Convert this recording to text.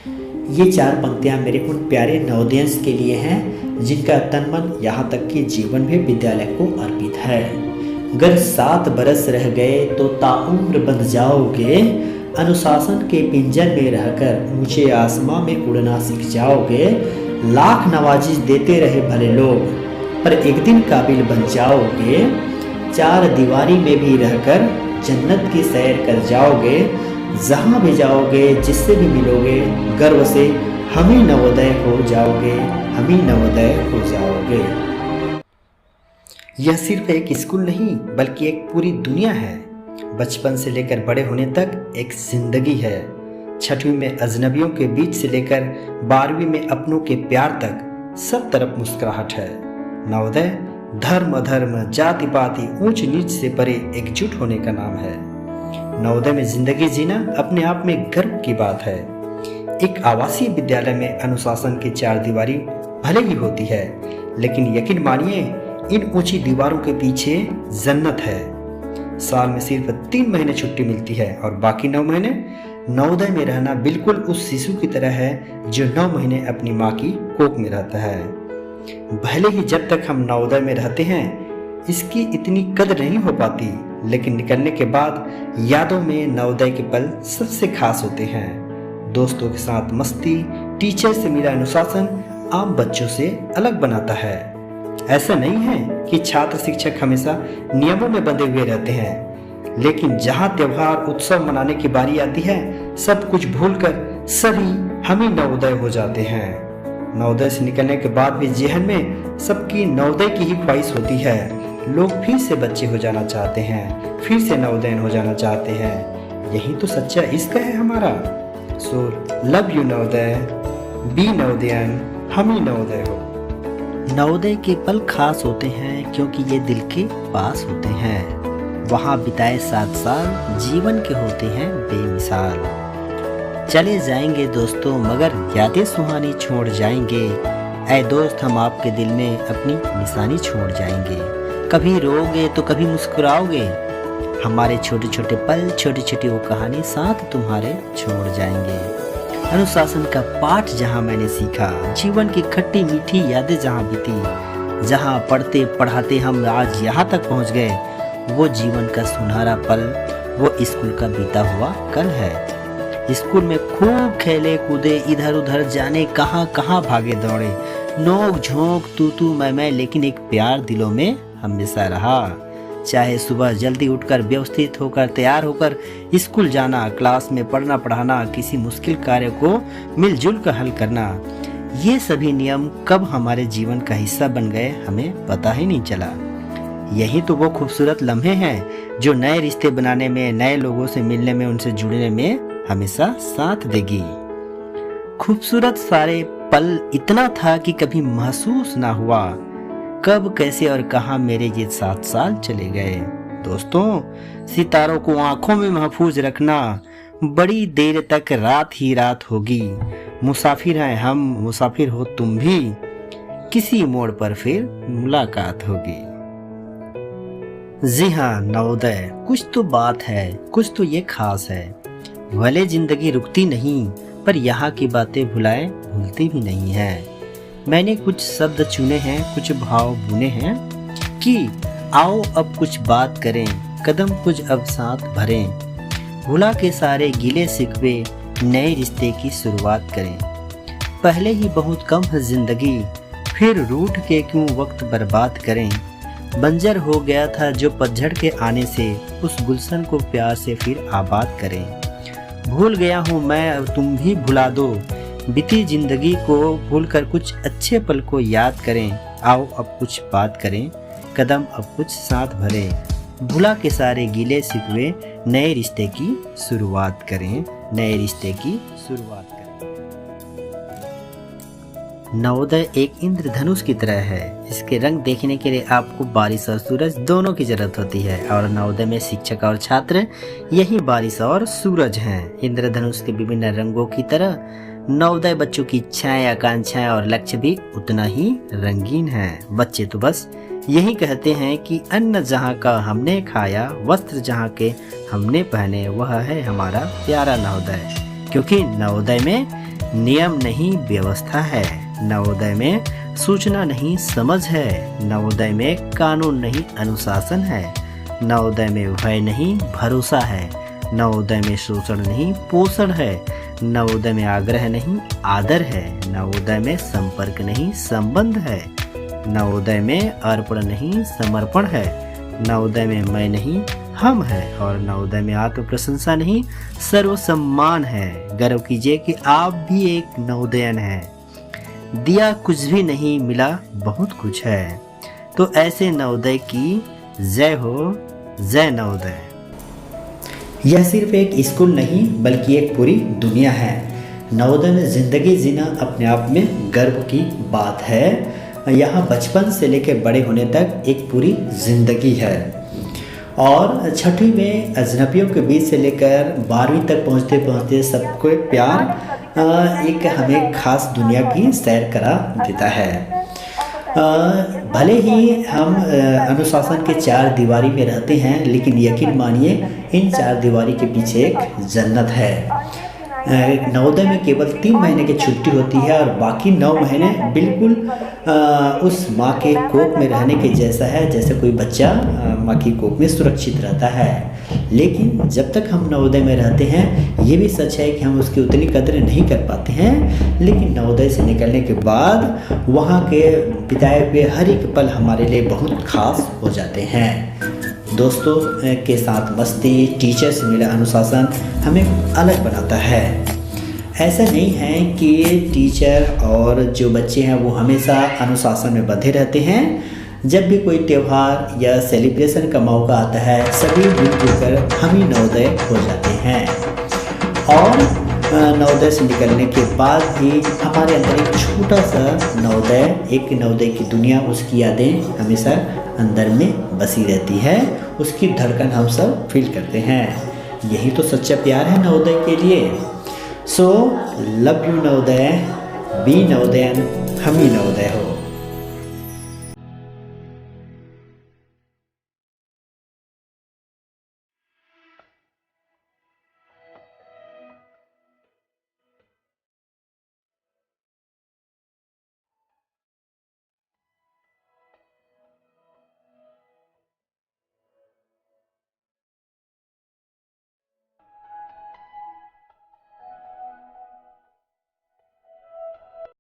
ये 4 पंक्तियाँ मेरे उन प्यारे नवोदयंस के लिए हैं जिनका तन मन यहाँ तक कि जीवन भी विद्यालय को अर्पित है। अगर 7 बरस रह गए तो ताउम्र बंध जाओगे, अनुशासन के पिंजर में रहकर ऊंचे आसमां में उड़ना सीख जाओगे। लाख नवाजिश देते रहे भले लोग, पर एक दिन काबिल बन जाओगे। 4 दीवारी में भी रहकर जन्नत की सैर कर जाओगे। जहाँ भी जाओगे, जिससे भी मिलोगे, गर्व से हम ही नवोदय हो जाओगे, हम ही नवोदय हो जाओगे। यह सिर्फ एक स्कूल नहीं बल्कि एक पूरी दुनिया है। बचपन से लेकर बड़े होने तक एक जिंदगी है। 6वीं में अजनबियों के बीच से लेकर 12वीं में अपनों के प्यार तक सब तरफ मुस्कुराहट है। नवोदय धर्म अधर्म जाति पाति ऊंच नीच से परे एकजुट होने का नाम है। नवोदय में जिंदगी जीना अपने आप में गर्व की बात है। एक आवासीय विद्यालय में अनुशासन की 4 दीवारी भले ही होती है, लेकिन यकीन मानिए इन ऊंची दीवारों के पीछे जन्नत है। साल में सिर्फ 3 महीने छुट्टी मिलती है और बाकी 9 महीने नवोदय में रहना बिल्कुल उस शिशु की तरह है जो 9 महीने अपनी माँ की कोख में रहता है। भले ही जब तक हम नवोदय में रहते हैं इसकी इतनी कदर नहीं हो पाती, लेकिन निकलने के बाद यादों में नवोदय के पल सबसे खास होते हैं। दोस्तों के साथ मस्ती, टीचर से मिला अनुशासन आम बच्चों से अलग बनाता है। ऐसा नहीं है कि छात्र शिक्षक हमेशा नियमों में बंधे हुए रहते हैं, लेकिन जहाँ त्योहार उत्सव मनाने की बारी आती है सब कुछ भूलकर सभी हम ही नवोदय हो जाते हैं। नवोदय से निकलने के बाद भी जेहन में सबकी नवोदय की ही ख्वाहिश होती है। लोग फिर से बच्चे हो जाना चाहते हैं, फिर से नवोदयन हो जाना चाहते हैं। यही तो सच्चा इश्क है हमारा। So love you Navodaya, B Navodayan, हम ही नवोदय हो। नवोदय के पल खास होते हैं क्योंकि ये दिल के पास होते हैं। वहाँ बिताए 7 साल जीवन के होते हैं बेमिसाल। चले जाएंगे दोस्तों मगर यादें सुहानी छोड़ जाएंगे। ऐ दोस्त हम आपके दिल में अपनी निशानी छोड़ जाएंगे। कभी रोओगे तो कभी मुस्कुराओगे। हमारे छोटे छोटे पल, छोटी छोटी वो कहानी साथ तुम्हारे छोड़ जाएंगे। अनुशासन का पाठ जहाँ मैंने सीखा, जीवन की खट्टी मीठी यादें जहाँ बीती, जहाँ पढ़ते पढ़ाते हम आज यहाँ तक पहुँच गए, वो जीवन का सुनहरा पल वो स्कूल का बीता हुआ कल है। स्कूल में खूब खेले कूदे, इधर उधर जाने कहाँ कहाँ भागे दौड़े, नोक झोंक तू तू मैं, लेकिन एक प्यार दिलों में हमेशा रहा। चाहे सुबह जल्दी उठकर व्यवस्थित होकर तैयार होकर स्कूल जाना, क्लास में पढ़ना पढ़ाना, किसी मुश्किल कार्य को मिलजुल कर हल करना, ये सभी नियम कब हमारे जीवन का हिस्सा बन गए हमें पता ही नहीं चला। यही तो वो खूबसूरत लम्हे हैं जो नए रिश्ते बनाने में, नए लोगों से मिलने में, उनसे जुड़ने में हमेशा साथ देगी। खूबसूरत सारे पल इतना था कि कभी महसूस ना हुआ कब कैसे और कहां मेरे ये 7 साल चले गए। दोस्तों सितारों को आंखों में महफूज रखना, बड़ी देर तक रात ही रात होगी। मुसाफिर हैं हम, मुसाफिर हो तुम भी, किसी मोड़ पर फिर मुलाकात होगी। जी हाँ नवोदय, कुछ तो बात है, कुछ तो ये खास है। भले जिंदगी रुकती नहीं पर यहाँ की बातें भुलाए भूलती भी नहीं है। मैंने कुछ शब्द चुने हैं, कुछ भाव बुने हैं कि आओ अब कुछ बात करें, कदम कुछ अब साथ भरें, भुला के सारे गिले शिकवे, नए रिश्ते की शुरुआत करें। पहले ही बहुत कम है जिंदगी, फिर रूठ के क्यों वक्त बर्बाद करें। बंजर हो गया था जो पतझड़ के आने से, उस गुलशन को प्यार से फिर आबाद करें। भूल गया हूँ मैं, अब तुम भी भुला दो, बीती जिंदगी को भूलकर कुछ अच्छे पल को याद करें। आओ अब कुछ बात करें, कदम अब कुछ साथ भरे, भुला के सारे गीले शिकवे, नए रिश्ते की शुरुआत करें, नए रिश्ते की शुरुआत करें। नवोदय एक इंद्रधनुष की तरह है। इसके रंग देखने के लिए आपको बारिश और सूरज दोनों की जरूरत होती है, और नवोदय में शिक्षक और छात्र यही बारिश और सूरज हैं। इंद्रधनुष के विभिन्न रंगों की तरह नवोदय बच्चों की इच्छाएं, आकांक्षाएं और लक्ष्य भी उतना ही रंगीन हैं। बच्चे तो बस यही कहते हैं कि अन्न जहाँ का हमने खाया, वस्त्र जहाँ के हमने पहने, वह है हमारा प्यारा नवोदय। क्योंकि नवोदय में नियम नहीं व्यवस्था है। नवोदय में सूचना नहीं समझ है। नवोदय में कानून नहीं अनुशासन है। नवोदय में भय नहीं भरोसा है। नवोदय में शोषण नहीं पोषण है। नवोदय में आग्रह नहीं आदर है। नवोदय में संपर्क नहीं संबंध है। नवोदय में अर्पण नहीं समर्पण है। नवोदय में मैं नहीं हम है। और नवोदय में आत्म प्रशंसा नहीं सर्वसम्मान है। गर्व कीजिए कि आप भी एक नवोदयन हैं। दिया कुछ भी नहीं मिला बहुत कुछ है। तो ऐसे नवोदय की जय हो, जय नवोदय। यह सिर्फ एक स्कूल नहीं बल्कि एक पूरी दुनिया है। नवोदय में ज़िंदगी जीना अपने आप में गर्व की बात है। यहाँ बचपन से लेकर बड़े होने तक एक पूरी ज़िंदगी है। और छठी में अजनबियों के बीच से लेकर 12वीं तक पहुँचते पहुँचते सबको प्यार एक हमें खास दुनिया की सैर करा देता है। भले ही हम अनुशासन के 4 दीवारी में रहते हैं, लेकिन यकीन मानिए इन 4 दीवारी के पीछे एक जन्नत है। नवोदय में केवल 3 महीने की छुट्टी होती है और बाकी 9 महीने बिल्कुल उस माँ के कोख में रहने के जैसा है, जैसे कोई बच्चा माँ की कोख में सुरक्षित रहता है। लेकिन जब तक हम नवोदय में रहते हैं, ये भी सच है कि हम उसकी उतनी कदर नहीं कर पाते हैं। लेकिन नवोदय से निकलने के बाद वहाँ के बिताए हुए हर एक पल हमारे लिए बहुत खास हो जाते हैं। दोस्तों के साथ मस्ती, टीचर से मिला अनुशासन हमें अलग बनाता है। ऐसा नहीं है कि टीचर और जो बच्चे हैं वो हमेशा अनुशासन में बंधे रहते हैं। जब भी कोई त्यौहार या सेलिब्रेशन का मौका आता है, सभी मिलजुल कर हम ही नवोदय हो जाते हैं। और नवोदय से निकलने के बाद भी हमारे अंदर एक छोटा सा नवोदय, एक नवोदय की दुनिया, उसकी यादें हमेशा अंदर में बसी रहती है। उसकी धड़कन हम सब फील करते हैं। यही तो सच्चा प्यार है नवोदय के लिए। So love you Navodaya, B Navodayan, हम ही नवोदय हो।